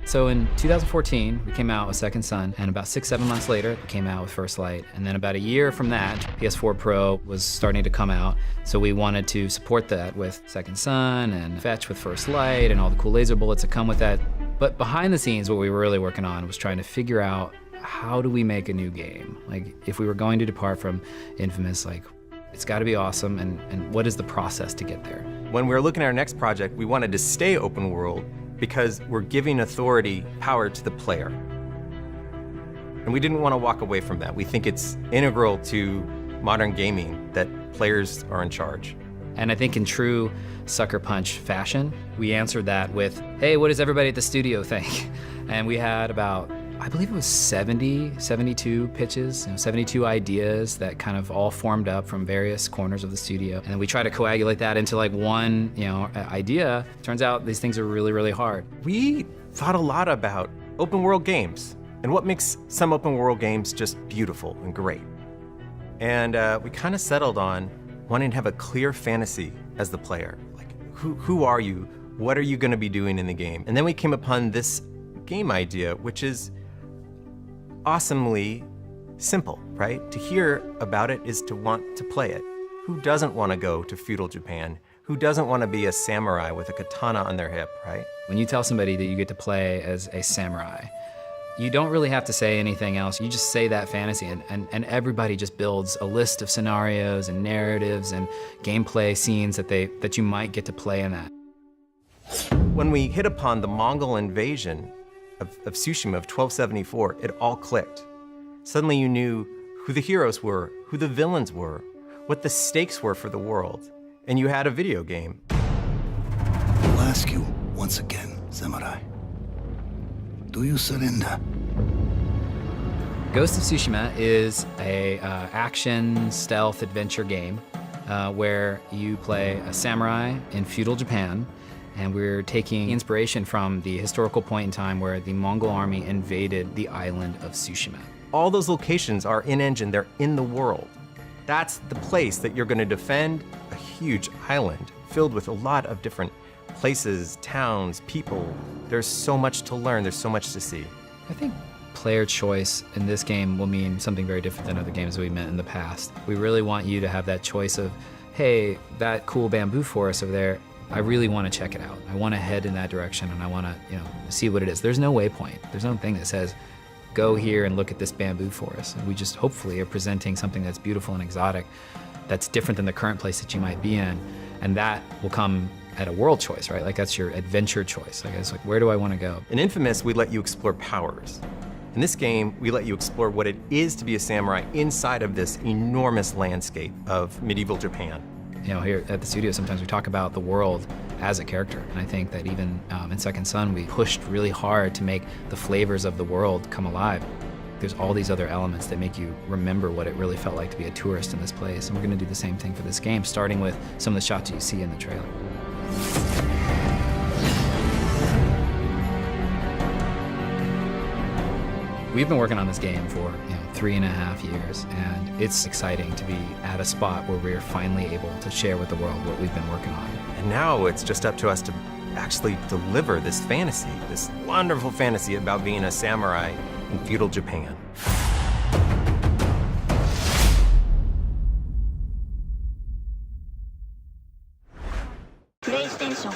So in 2014, we came out with Second Son, and about 6-7 months later, we came out with First Light. And then about a year from that, PS4 Pro was starting to come out, so we wanted to support that with Second Son and Fetch with First Light and all the cool laser bullets that come with that. But behind the scenes, what we were really working on was trying to figure out, how do we make a new game? Like, if we were going to depart from Infamous, like, it's gotta be awesome, and what is the process to get there? When we were looking at our next project, we wanted to stay open world because we're giving authority, power to the player. And we didn't want to walk away from that. We think it's integral to modern gaming that players are in charge. And I think in true Sucker Punch fashion, we answered that with, hey, what does everybody at the studio think? And we had about, I believe it was 72 pitches, 72 ideas that kind of all formed up from various corners of the studio. And we try to coagulate that into like one, idea. Turns out these things are really, really hard. We thought a lot about open world games and what makes some open world games just beautiful and great. And we kind of settled on wanting to have a clear fantasy as the player. Like, who are you? What are you going to be doing in the game? And then we came upon this game idea, which is awesomely simple, right? To hear about it is to want to play it. Who doesn't want to go to feudal Japan? Who doesn't want to be a samurai with a katana on their hip, right? When you tell somebody that you get to play as a samurai, you don't really have to say anything else. You just say that fantasy, and everybody just builds a list of scenarios and narratives and gameplay scenes that you might get to play in that. When we hit upon the Mongol invasion of Tsushima of 1274, it all clicked. Suddenly you knew who the heroes were, who the villains were, what the stakes were for the world, and you had a video game. I'll ask you once again, Samurai. Do you surrender? Ghost of Tsushima is a action stealth adventure game where you play a samurai in feudal Japan. And we're taking inspiration from the historical point in time where the Mongol army invaded the island of Tsushima. All those locations are in-engine, they're in the world. That's the place that you're going to defend, a huge island filled with a lot of different places, towns, people. There's so much to learn, there's so much to see. I think player choice in this game will mean something very different than other games we've met in the past. We really want you to have that choice of, hey, that cool bamboo forest over there, I really want to check it out. I want to head in that direction, and I want to, see what it is. There's no waypoint. There's no thing that says, go here and look at this bamboo forest. And we just hopefully are presenting something that's beautiful and exotic, that's different than the current place that you might be in, and that will come at a world choice, right? Like, that's your adventure choice. Like, it's like, where do I want to go? In Infamous, we let you explore powers. In this game, we let you explore what it is to be a samurai inside of this enormous landscape of medieval Japan. Here at the studio, sometimes we talk about the world as a character. And I think that even in Second Son, we pushed really hard to make the flavors of the world come alive. There's all these other elements that make you remember what it really felt like to be a tourist in this place. And we're going to do the same thing for this game, starting with some of the shots you see in the trailer. We've been working on this game for 3.5 years, and it's exciting to be at a spot where we're finally able to share with the world what we've been working on. And now it's just up to us to actually deliver this fantasy, this wonderful fantasy about being a samurai in feudal Japan. PlayStation